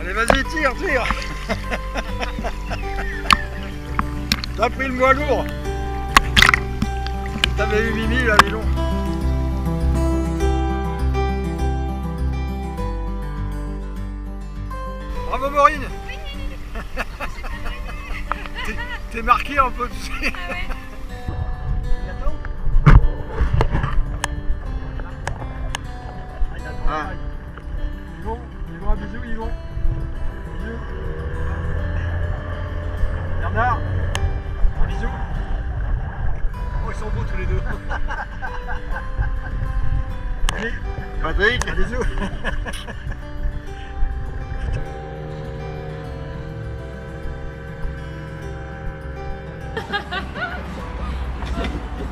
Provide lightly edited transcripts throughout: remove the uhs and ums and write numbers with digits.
Allez, vas-y, tire, tire. T'as pris le moins lourd. T'avais eu Mimi, là, dis donc. Bravo, Maureen. T'es marqué un peu, tu sais. Ah. Ils vont, un bisou, ils vont. Bisous. Bernard, un bisou. Oh, ils sont beaux tous les deux. Allez, Patrick, un bisou.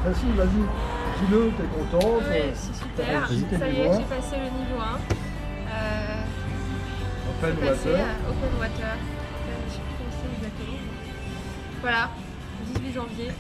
Facile, vas-y. Dis-le, t'es contente. Ouais, c'est super. Ça y est, j'ai passé le niveau 1. Open water. Open water. Je sais plus comment c'est exactement. Voilà, 18 janvier.